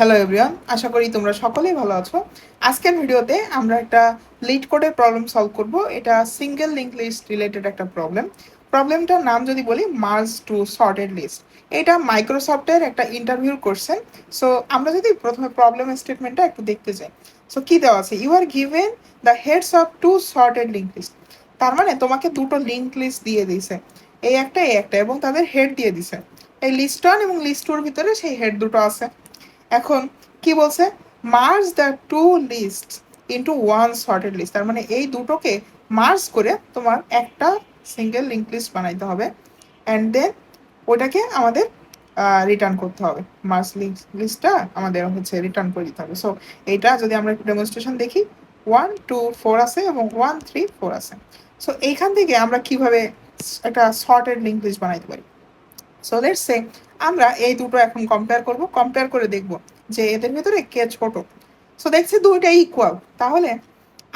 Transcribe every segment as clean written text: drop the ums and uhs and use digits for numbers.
Hello everyone, আশা করি তোমরা সকলেই ভালো আছো। আজকের ভিডিওতে আমরা একটা লিড কোডের প্রবলেম সলভ করব। এটা সিঙ্গেল লিঙ্ক লিস্ট রিলেটেড একটা প্রবলেমটার নাম যদি বলি মার্জ টু সর্টেড লিস্ট। এটা মাইক্রোসফটের একটা ইন্টারভিউ কোশ্চেন। সো আমরা যদি প্রথমে প্রবলেম স্টেটমেন্টটা একটু দেখতে যাই, সো কি দেওয়া আছে, you are given the heads of two sorted link list. তার মানে তোমাকে দুটো লিঙ্ক লিস্ট দিয়ে দিয়েছে, এই একটা এবং তাদের হেড দিয়ে দিছে। এই লিস্ট ওয়ান এবং লিস্ট টুর ভিতরে সেই হেড দুটো আছে। এখন কি বলছে, merge the two list into one sorted list. তার মানে এই দুটোকে মার্জ করে তোমার একটা সিঙ্গেল লিঙ্ক লিস্ট বানাইতে হবে, অ্যান্ড দেন ওইটাকে আমাদের রিটার্ন করতে হবে। মার্জ লিঙ্ক লিস্টটা আমাদের হচ্ছে রিটার্ন করে দিতে হবে। সো এইটা যদি আমরা একটু ডেমনস্ট্রেশন দেখি, 1 2 4 আছে এবং 1 3 4 আছে। সো এইখান থেকে আমরা কিভাবে একটা সর্টেড লিঙ্ক লিস্ট বানাইতে পারি। সো লেটস সে আমরা এই দুটো এখন কম্পেয়ার করে দেখব যে এদের ভিতরে কে ছোট। সো দেখছি দুইটাই ইকুয়াল, তাহলে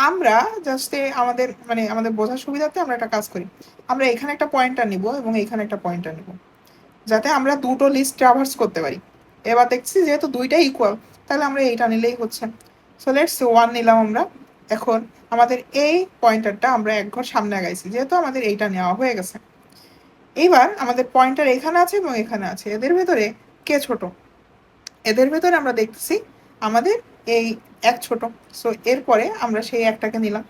আমরা জাস্ট আমাদের বোঝার সুবিধাতে আমরা একটা কাজ করি, আমরা এখানে একটা পয়েন্টার নিব এবং এখানে একটা পয়েন্টার নিব, যাতে আমরা দুটো লিস্ট ট্রাভার্স করতে পারি। এবার দেখছি যেহেতু দুইটাই ইকুয়াল, তাহলে আমরা এইটা নিলেই হচ্ছে। সো লেটস ওয়ান নিলাম আমরা। এখন আমাদের এই পয়েন্টারটা আমরা এক ঘর সামনে আগাইছি, যেহেতু আমাদের এইটা নেওয়া হয়ে গেছে। এইবার আমাদের পয়েন্টার এখানে আছে এবং এখানে আছে, এদের ভেতরে কে ছোট? এদের ভেতরে আমরা দেখতেছি আমাদের এই এক ছোট। সো এরপরে আমরা সেই একটাকে নিলাম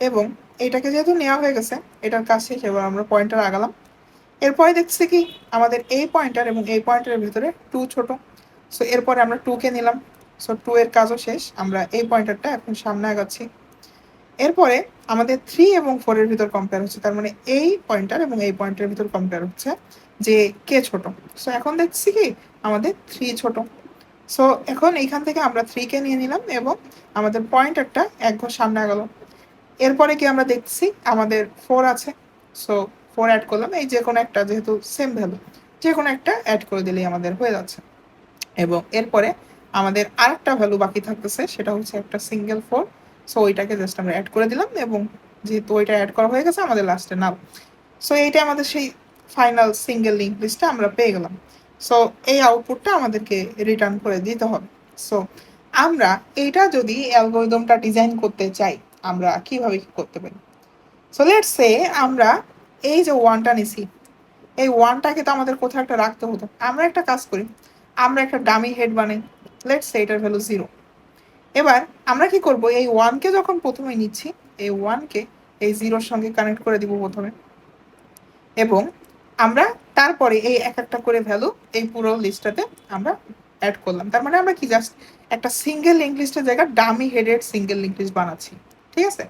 এবং এইটাকে যেহেতু নেওয়া হয়ে গেছে, এটার কাজ শেষ। এবার আমরা পয়েন্টার আগালাম। এরপরে দেখছি কি আমাদের এই পয়েন্টার এবং এই পয়েন্টারের ভিতরে টু ছোট। সো এরপরে আমরা টুকে নিলাম। সো টু এর কাজও শেষ, আমরা এই পয়েন্টারটা এখন সামনে আগাচ্ছি। এরপরে আমাদের 3 এবং 4 এর ভিতর কম্পেয়ার হচ্ছে, তার মানে এই পয়েন্টার এবং এই পয়েন্টের ভিতর কম্পেয়ার হচ্ছে যে কে ছোট। সো এখন দেখছি কি আমাদের 3 ছোট। সো এখন এইখান থেকে আমরা 3কে নিয়ে নিলাম এবং আমাদের পয়েন্টারটা এক ঘর সামনে গেল। এরপরে কি আমরা দেখছি আমাদের 4 আছে। সো 4 অ্যাড করলাম, এই যে কোনো একটা, যেহেতু সেম ভ্যালু, যে কোনো একটা অ্যাড করে দিলেই আমাদের হয়ে যাচ্ছে। এবং এরপরে আমাদের আরেকটা ভ্যালু বাকি থাকতেছে, সেটা হচ্ছে একটা সিঙ্গেল 4। সো ওইটাকে জাস্ট আমরা অ্যাড করে দিলাম এবং যেহেতু ওইটা অ্যাড করা হয়ে গেছে আমাদের লাস্টে নাম। সো এইটা আমাদের সেই ফাইনাল সিঙ্গেল লিঙ্ক লিস্টটা আমরা পেয়ে গেলাম। সো এই আউটপুটটা আমাদেরকে রিটার্ন করে দিতে হবে। সো আমরা এইটা যদি অ্যালগরিদমটা ডিজাইন করতে চাই, আমরা কিভাবে কি করতে পারি? সো লেটস সে আমরা এই যে ওয়ানটা নিছি, এই ওয়ানটাকে তো আমাদের কোথাও একটা রাখতে হতো। আমরা একটা কাজ করি, আমরা একটা ডামি হেড বানাই। লেটস সে এটার ভ্যালু 0। এবার আমরা কি করব, এই ওয়ানকে যখন প্রথমে নিচ্ছি, এই ওয়ানকে এই 0-র সঙ্গে কানেক্ট করে দিব প্রথমে, এবং আমরা তারপরে এই এক একটা করে ভ্যালু এই পুরো লিস্টটাতে আমরা অ্যাড করলাম। তার মানে আমরা কি জাস্ট একটা সিঙ্গেল লিঙ্ক লিস্টের জায়গায় dummy headed single link list বানাচ্ছি। ঠিক আছে,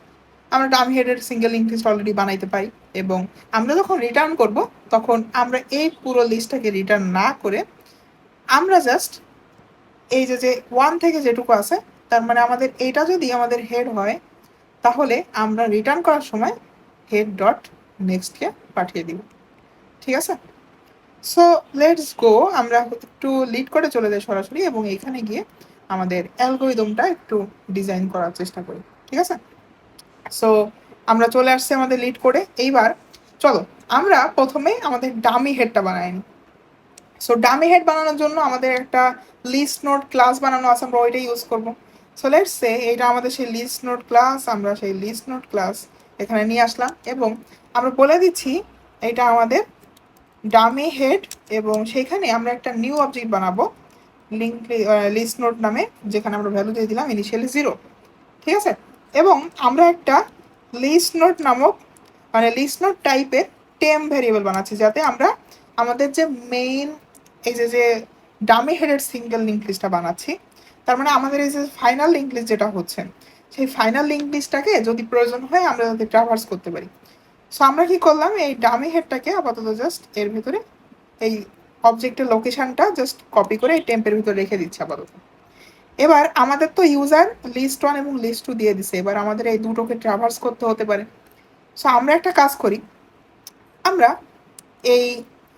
আমরা dummy headed single link list already বানাইতে পারি, এবং আমরা যখন রিটার্ন করব তখন আমরা এই পুরো লিস্টটাকে রিটার্ন না করে আমরা জাস্ট এই যে ওয়ান থেকে যেটুকু আছে, তার মানে আমাদের এইটা যদি আমাদের হেড হয়, তাহলে আমরা রিটার্ন করার সময় হেড ডট নেক্সটকে পাঠিয়ে দিব। ঠিক আছে, সো লেটস গো, আমরা একটু লিড করে চলে যাই সরাসরি এবং এখানে গিয়ে আমাদের অ্যালগরিদমটা একটু ডিজাইন করার চেষ্টা করি। ঠিক আছে, সো আমরা চলে আসছি আমাদের লিড করে। এইবার চলো আমরা প্রথমে আমাদের ডামি হেডটা বানাই নিই। সো ডামি হেড বানানোর জন্য আমাদের একটা লিস্ট নোট ক্লাস বানানো আছে, আমরা ওইটা ইউজ করবো। সো লেটস সে এটা আমাদের সেই লিস্ট নোট ক্লাস, আমরা সেই লিস্ট নোট ক্লাস এখানে নিয়ে আসলাম এবং আমরা বলে দিচ্ছি এটা আমাদের ডামি হেড, এবং সেইখানে আমরা একটা নিউ অবজেক্ট বানাবো লিঙ্ক লিস্ট নোট নামে, যেখানে আমরা ভ্যালু দিয়ে দিলাম ইনিশিয়ালি 0। ঠিক আছে, এবং আমরা একটা লিস্ট নোট নামক লিস্ট নোট টাইপের টেম ভেরিয়েবল বানাচ্ছি, যাতে আমরা আমাদের যে মেইন এই যে ডামি হেডের সিঙ্গেল লিঙ্ক লিস্টটা বানাচ্ছি, তার মানে আমাদের এই যে ফাইনাল লিঙ্ক লিস্ট যেটা হচ্ছে, সেই ফাইনাল লিঙ্ক লিস্টটাকে যদি প্রয়োজন হয় আমরা যাতে ট্রাভার্স করতে পারি। সো আমরা কি করলাম, এই ডামি হেডটাকে আপাতত জাস্ট এর ভিতরে এই অবজেক্টের লোকেশনটা জাস্ট কপি করে এই টেম্পের ভিতরে রেখে দিচ্ছি আপাতত। এবার আমাদের তো ইউজার লিস্ট 1 এবং লিস্ট 2 দিয়ে দিছে, এবার আমাদের এই দুটোকে ট্রাভার্স করতে হতে পারে। সো আমরা একটা কাজ করি, আমরা এই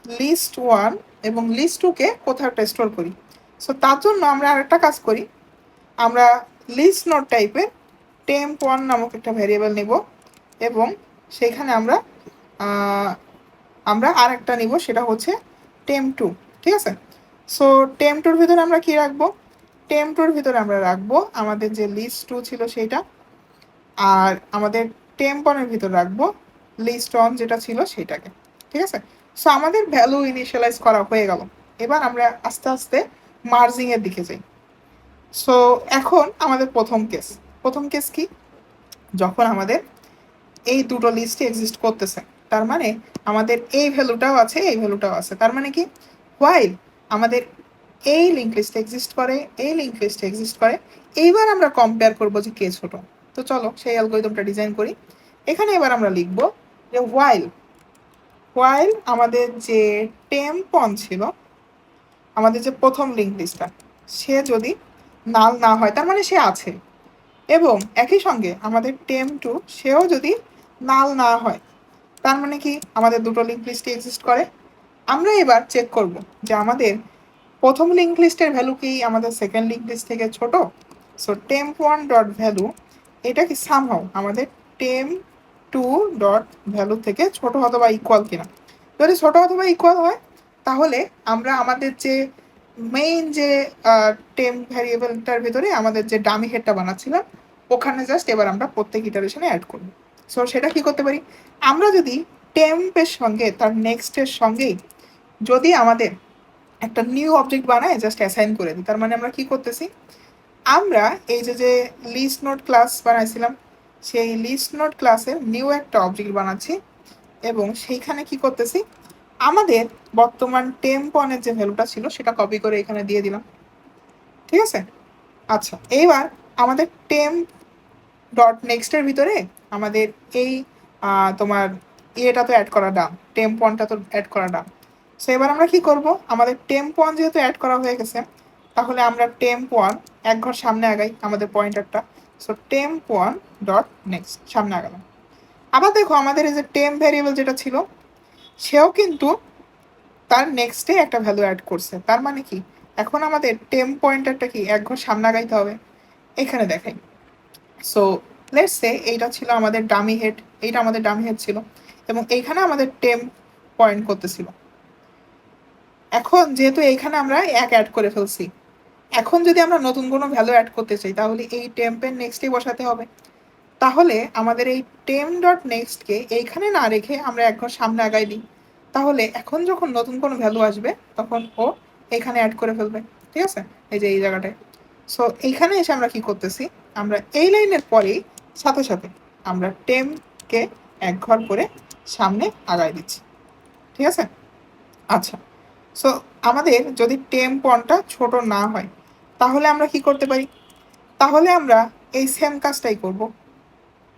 লিস্ট 1 এবং লিস্ট 2কে কোথাও একটা স্টোর করি। সো তার জন্য আমরা আরেকটা কাজ করি, আমরা লিস্ট নোট টাইপের temp1 নামক একটা ভ্যারিয়েবল নেব এবং সেখানে আমরা আরেকটা নিব, সেটা হচ্ছে temp2। ঠিক আছে, সো temp2-র ভিতরে আমরা কি রাখবো, টেম্প টুর ভিতরে আমরা রাখবো আমাদের যে লিস্ট টু ছিল সেটা, আর আমাদের টেম্প ওয়ানের ভিতরে রাখবো লিস্ট ওয়ান যেটা ছিল সেটাকে। ঠিক আছে, সো আমাদের ভ্যালু ইনিশিয়ালাইজ করা হয়ে গেল। এবার আমরা আস্তে আস্তে মার্জিং এর দিকে যাই। সো এখন আমাদের প্রথম কেস কি, যখন আমাদের এই দুটো লিস্টে এক্সিস্ট করতেছে, তার মানে আমাদের এই ভ্যালুটাও আছে, এই ভ্যালুটাও আছে, তার মানে কি হোয়াইল আমাদের এই লিঙ্ক লিস্ট এক্সিস্ট করে, এই লিঙ্ক লিস্ট এক্সিস্ট করে। এইবার আমরা কম্পেয়ার করবো যে কে ছোট। তো চলো সেই অ্যালগরিদমটা ডিজাইন করি। এখানে এবার আমরা লিখব যে হোয়াইল আমাদের যে টেম্প অন ছিল, আমাদের যে প্রথম লিঙ্ক লিস্টটা, সে যদি নাল না হয় তার মানে সে আছে, এবং একই সঙ্গে আমাদের টেম্প টু সেও যদি নাল না হয় তার মানে কি আমাদের দুটো লিঙ্ক লিস্টই এক্সিস্ট করে। আমরা এবার চেক করব যে আমাদের প্রথম লিঙ্ক লিস্টের ভ্যালু কি আমাদের সেকেন্ড লিঙ্ক লিস্ট থেকে ছোট। So temp one dot value এটা কি সামহাও আমাদের টেম্প টু ডট ভ্যালু থেকে ছোট অথবা ইকুয়াল কিনা। যদি ছোট অথবা ইকুয়াল হয় তাহলে আমরা আমাদের যে মেইন যে টেম্প ভ্যারিয়েবলটার ভিতরে আমাদের যে ডামি হেডটা বানাচ্ছিলাম ওখানে জাস্ট এবার আমরা প্রত্যেক ইটারেশনে অ্যাড করব। সো সেটা কি করতে পারি, আমরা যদি টেম্পের সঙ্গে তার নেক্সটের সঙ্গেই যদি আমাদের একটা নিউ অবজেক্ট বানায় জাস্ট অ্যাসাইন করে দিই, তার মানে আমরা কি করতেছি, আমরা এই যে লিস্ট নোট ক্লাস বানাইছিলাম সেই লিস্ট নোট ক্লাসের নিউ একটা অবজেক্ট বানাচ্ছি, এবং সেইখানে কি করতেছি, আমাদের বর্তমান টেম্প অনের যে ভ্যালুটা ছিল সেটা কপি করে এখানে দিয়ে দিলাম। ঠিক আছে, আচ্ছা এইবার আমাদের টেম্প ডট নেক্সটের ভিতরে আমাদের এই তোমার ইয়েটা তো অ্যাড করা ডান, টেম্প ওয়ানটা তো অ্যাড করা ডান। সো এবার আমরা কি করব, আমাদের টেম্প ওয়ান যেহেতু অ্যাড করা হয়ে গেছে তাহলে আমরা টেম্প ওয়ান এক ঘর সামনে আগাই আমাদের পয়েন্টারটা। So temp one dot next সামনে আগালাম। আবার দেখো আমাদের এই যে টেম্প ভ্যারিয়েবল যেটা ছিল সেও কিন্তু তার নেক্সটে একটা ভ্যালু অ্যাড করছে, তার মানে কি এখন আমাদের টেম্প পয়েন্টারটা কি এক ঘর সামনে আগাইতে হবে, এখানে দেখাই। সো লেটস সে এইটা ছিল আমাদের ডামি হেড, এইটা আমাদের ডামি হেড ছিল, এবং এইখানে আমাদের টেম্প পয়েন্ট করতেছিল। এখন যেহেতু এইখানে আমরা এক অ্যাড করে ফেলছি, এখন যদি আমরা নতুন কোনো ভ্যালু অ্যাড করতে চাই তাহলে এই টেম্পের নেক্সটেই বসাতে হবে। তাহলে আমাদের এই টেম্প ডট নেক্সটকে এইখানে না রেখে আমরা এক ঘর সামনে আগাই দিই, তাহলে এখন যখন নতুন কোনো ভ্যালু আসবে তখন ও এইখানে অ্যাড করে ফেলবে। ঠিক আছে, এই যে এই জায়গাটায়। সো এইখানে এসে আমরা কি করতেছি, আমরা এই লাইনের পরেই সাথে সাথে আমরা টেম্পকে এক ঘর করে সামনে আগাই দিচ্ছি। ঠিক আছে, আচ্ছা সো আমাদের যদি টেম্প ওয়ানটা ছোট না হয় তাহলে আমরা কি করতে পারি, তাহলে আমরা এই সেম কাজটাই করব।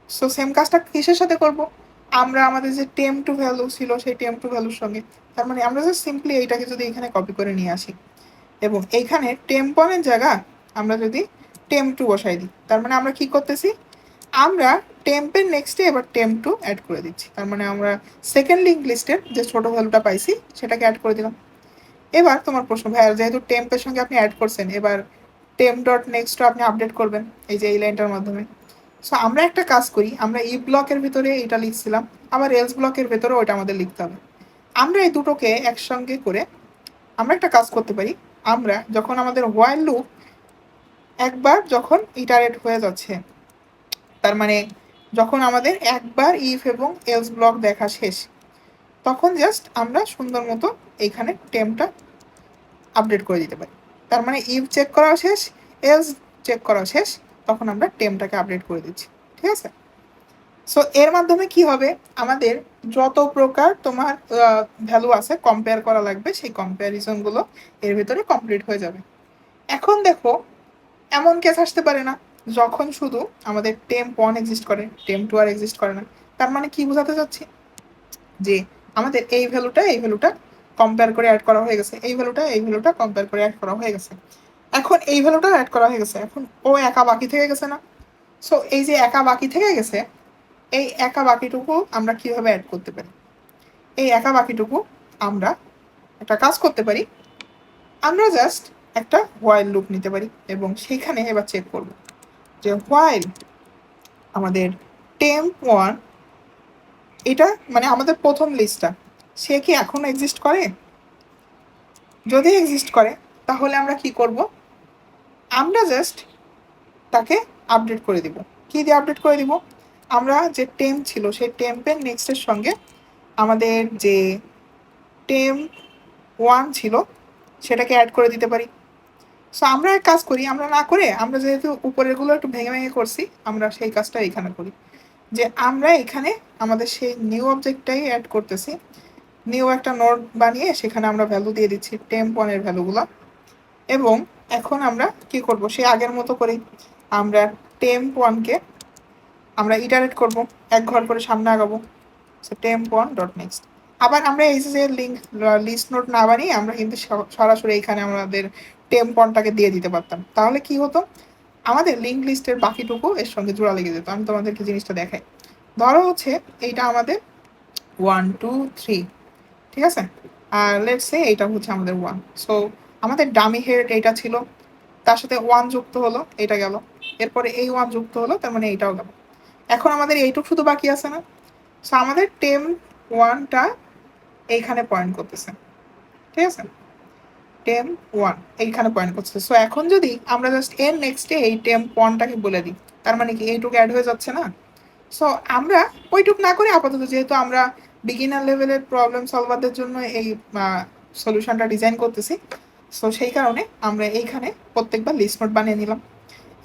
সো সেম কাজটা কিসের সাথে করব, আমরা আমাদের যে টেম্প টু ভ্যালু ছিল সেই টেম্প টু ভ্যালুর সঙ্গে, তার মানে আমরা জাস্ট সিম্পলি এইটাকে যদি এখানে কপি করে নিয়ে আসি এবং এইখানে টেম্প ওয়ানের জায়গা আমরা যদি টেম্প টু বসাই দিই, তার মানে আমরা কি করতেছি, আমরা টেম্পের নেক্সটে এবার টেম্প টু অ্যাড করে দিচ্ছি, তার মানে আমরা সেকেন্ড লিঙ্ক লিস্টের যে ছোট ভ্যালুটা পাইছি সেটাকে অ্যাড করে দিলাম। এবার তোমার প্রশ্ন, ভাইয়া যেহেতু টেম্পের সঙ্গে আপনি অ্যাড করছেন এবার টেম্প ডট নেক্সটও আপনি আপডেট করবেন এই যে এই লাইনটার মাধ্যমে। সো আমরা একটা কাজ করি, আমরা ই ব্লকের ভিতরে এটা লিখছিলাম, আবার এলস ব্লকের ভেতরে ওইটা আমাদের লিখতে হবে। আমরা এই দুটোকে একসঙ্গে করে আমরা একটা কাজ করতে পারি, আমরা যখন আমাদের হোয়াইল লুপ একবার যখন ইটারেট হয়ে যাচ্ছে, তার মানে যখন আমাদের একবার ইফ এবং এলস ব্লক দেখা শেষ, তখন জাস্ট আমরা সুন্দর মতো এইখানে টেম্পটা আপডেট করে দিতে পারি। তার মানে ইফ চেক করা শেষ, এলস চেক করা শেষ, তখন আমরা টেম্পটাকে আপডেট করে দিচ্ছি। ঠিক আছে, সো এর মাধ্যমে কি হবে, আমাদের যত প্রকার তোমার ভ্যালু আছে কম্পেয়ার করা লাগবে সেই কম্প্যারিজনগুলো এর ভিতরে কমপ্লিট হয়ে যাবে। এখন দেখো এমন কেস আসতে পারে না যখন শুধু আমাদের টেম্প ওয়ান এক্সিস্ট করে, টেম্প টু আর এক্সিস্ট করে না। তার মানে কি বোঝাতে চাচ্ছি, যে আমাদের এই ভ্যালুটা কম্পেয়ার করে অ্যাড করা হয়ে গেছে, এই ভ্যালুটা কম্পেয়ার করে অ্যাড করা হয়ে গেছে, এখন এই ভ্যালুটা অ্যাড করা হয়ে গেছে, এখন ও একা বাকি থেকে গেছে না। সো এই যে একা বাকি থেকে গেছে, এই একা বাকিটুকু আমরা কিভাবে অ্যাড করতে পারি, এই একা বাকিটুকু আমরা একটা কাজ করতে পারি, আমরা জাস্ট একটা হোয়াইল লুপ নিতে পারি এবং সেইখানে এবার চেক করব যে হোয়াইল আমাদের টেম্প ওয়ান, এটা মানে আমাদের প্রথম লিস্টটা, সে কি এখনো এক্সিস্ট করে, যদি এক্সিস্ট করে তাহলে আমরা কি করব, আমরা জাস্ট তাকে আপডেট করে দিব। কি দিয়ে আপডেট করে দিব? আমরা যে টেম্প ছিল সেই টেম্পের নেক্সটের সঙ্গে আমাদের যে টেম্প 1 ছিল সেটাকে অ্যাড করে দিতে পারি। সো আমরা এক কাজ করি, আমরা না করে আমরা যেহেতু উপরেরগুলো একটু ভেঙে ভেঙে করছি, আমরা সেই কাজটা এখানে করি যে আমরা এখানে আমাদের সেই নিউ অবজেক্টটাই অ্যাড করতেছি। নিউ একটা নোড বানিয়ে সেখানে আমরা ভ্যালু দিয়ে দিচ্ছি টেম্প 1 এর ভ্যালুগুলো। এবং এখন আমরা কি করব, সেই আগের মতো করেই আমরা টেম্প 1কে আমরা ইটারেট করব, এক ঘর করে সামনে আগাবো। So temp 1 dot next. আবার আমরা এই যে লিস্ট নোট না বানিয়ে আমরা কিন্তু সরাসরি এখানে আমাদের টেম্প 1টাকে দিয়ে দিতে পারতাম। তাহলে কি হতো, আমাদের লিঙ্ক লিস্টের বাকিটুকু এর সঙ্গে জোড়া লেগে যেত। আমি তোমাদেরকে জিনিসটা দেখাই। ধরো হচ্ছে এইটা আমাদের 1 2 3, ঠিক আছে, আর লেটস সে এইটা হচ্ছে আমাদের 1। সো আমাদের ডামি হেড এইটা ছিল, তার সাথে 1 যুক্ত হলো, এটা গেল, এরপরে এই 1 যুক্ত হলো, তার মানে এইটাও গেল। এখন আমাদের এইটুকু শুধু বাকি আছে না? সো আমাদের টেম্প 1টা এইখানে পয়েন্ট করতেছে, ঠিক আছে, টেম্প 1 এইখানে পয়েন্ট করতেছে। সো এখন যদি আমরা জাস্ট এর নেক্সটে এই টেম্প 1টাকে বলে দিই, তার মানে কি এইটুকু অ্যাড হয়ে যাচ্ছে না? সো আমরা ওইটুক না করে আপাতত, যেহেতু আমরা বিগিনার লেভেলের প্রবলেম সলভারদের জন্য এই সলিউশনটা ডিজাইন করতেছি, সো সেই কারণে আমরা এইখানে প্রত্যেকবার লিস্ট নোট বানিয়ে নিলাম।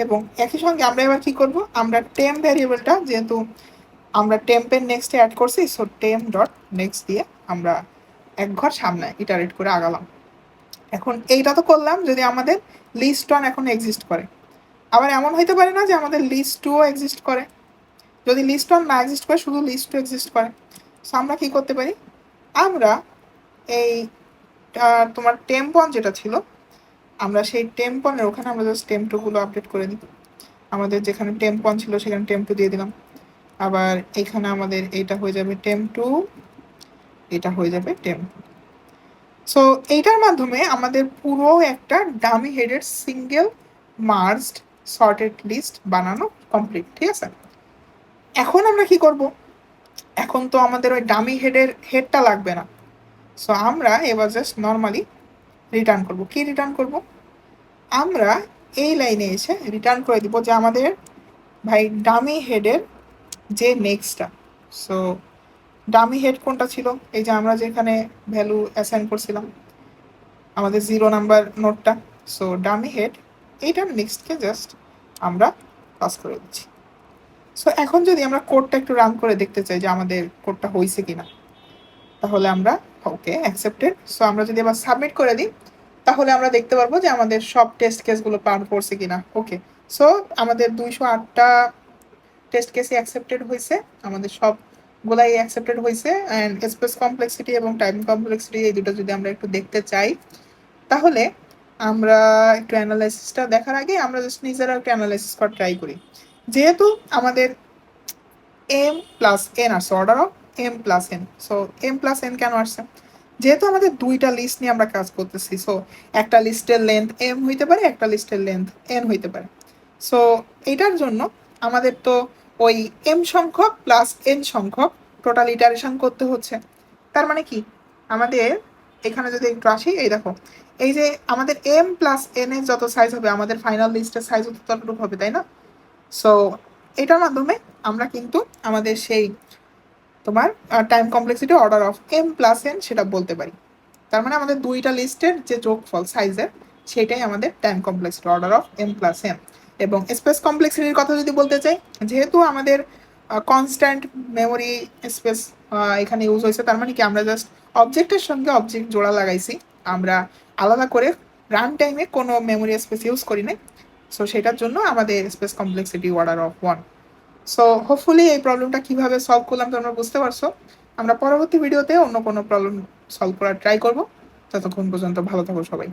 এবং একই সঙ্গে আমরা এবার কি করব, আমরা টেম্প ভ্যারিয়েবলটা যেহেতু আমরা টেম্পের নেক্সটে অ্যাড করছি, সো টেম্প ডট নেক্সট দিয়ে আমরা এক ঘর সামনে ইটারেট করে আগালাম। এখন এইটা তো করলাম যদি আমাদের লিস্ট 1 এখন এক্সিস্ট করে। আবার এমন হইতে পারে না যে আমাদের লিস্ট 2ও এক্সিস্ট করে। যদি লিস্ট 1 না এক্সিস্ট করে, শুধু লিস্ট 2 এক্সিস্ট করে, সো আমরা কি করতে পারি, আমরা এই তোমার টেম্প 1 যেটা ছিল, আমরা সেই টেম্প 1 এর ওখানে আমরা জাস্ট টেম্প 2 গুলো আপডেট করে দিই। আমাদের যেখানে টেম্প 1 ছিল সেখানে টেম্প 2 দিয়ে দিলাম। আবার এখানে আমাদের এটা হয়ে যাবে টেম্প 2, এটা হয়ে যাবে টেম্প। সো এইটার মাধ্যমে আমাদের পুরো একটা ডামি হেডের সিঙ্গেল মার্জড সর্টেড লিস্ট বানানো কমপ্লিট, ঠিক আছে। এখন আমরা কি করব, এখন তো আমাদের ওই ডামি হেডটা লাগবে না। সো আমরা এবার জাস্ট নর্মালি রিটার্ন করব। কি রিটার্ন করব, আমরা এই লাইনে এসে রিটার্ন করে দিব যে আমাদের ভাই ডামি হেডের যে নেক্সটটা। সো ডামি হেড কোনটা ছিল, এই যে আমরা যেখানে ভ্যালু অ্যাসাইন করছিলাম আমাদের 0 নাম্বার নোটটা। সো ডামি হেড এইটার নেক্সটকে জাস্ট আমরা পাস করে দিচ্ছি। সো এখন যদি আমরা কোডটা একটু রান করে দেখতে চাই যে আমাদের কোডটা হয়েছে কিনা, তাহলে আমরা ওকে অ্যাকসেপ্টেড। সো আমরা যদি আবার সাবমিট করে দিই, তাহলে আমরা দেখতে পারবো যে আমাদের সব টেস্ট কেসগুলো পার করছে কিনা। ওকে, সো আমাদের 208টা টেস্ট কেসই অ্যাকসেপ্টেড হয়েছে, আমাদের সবগুলাই অ্যাকসেপ্টেড হয়েছে। অ্যান্ড স্পেস কমপ্লেক্সিটি এবং টাইম কমপ্লেক্সিটি এই দুটো যদি আমরা একটু দেখতে চাই, তাহলে আমরা একটু অ্যানালাইসিসটা দেখার আগে আমরা জাস্ট নিজেরা একটু অ্যানালাইসিস করা ট্রাই করি। যেহেতু আমাদের এম প্লাস এন আসছে, order of M plus N. So M plus N কেন আসছে, যেহেতু আমাদের দুইটা লিস্ট নিয়ে আমরা কাজ করতেছি। সো একটা লিস্টের লেন্থ এম হইতে পারে, একটা লিস্টের লেন্থ এন হইতে পারে। সো এটার জন্য আমাদের তো ওই এম সংখ্যক প্লাস এন সংখ্যক টোটাল ইটারেশন করতে হচ্ছে। তার মানে কি, আমাদের এখানে যদি একটু আসি, এই দেখো, এই যে আমাদের এম প্লাস এন এর যত সাইজ হবে আমাদের ফাইনাল লিস্টের সাইজ ততটুকু হবে, তাই না? সো এটার মাধ্যমে আমরা কিন্তু আমাদের সেই তোমার time complexity order of M plus N সেটা বলতে পারি। তার মানে আমাদের দুইটা লিস্টের যে যোগফল সাইজের, সেটাই আমাদের time complexity order of M plus N. এবং স্পেস কমপ্লেক্সিটির কথা যদি বলতে চাই, যেহেতু আমাদের কনস্ট্যান্ট মেমোরি স্পেস এখানে ইউজ হয়েছে, তার মানে কি আমরা জাস্ট অবজেক্টের সঙ্গে অবজেক্ট জোড়া লাগাইছি, আমরা আলাদা করে রান টাইমে কোনো মেমোরি স্পেস ইউজ করি নাই। সো সেটার জন্য আমাদের space complexity order of 1। So hopefully এই প্রবলেমটা কিভাবে সলভ করলাম তোমরা বুঝতে পারছো। আমরা পরবর্তী ভিডিওতে অন্য কোনো প্রবলেম সলভ করার ট্রাই করব। ততক্ষণ পর্যন্ত ভালো থাকো সবাই।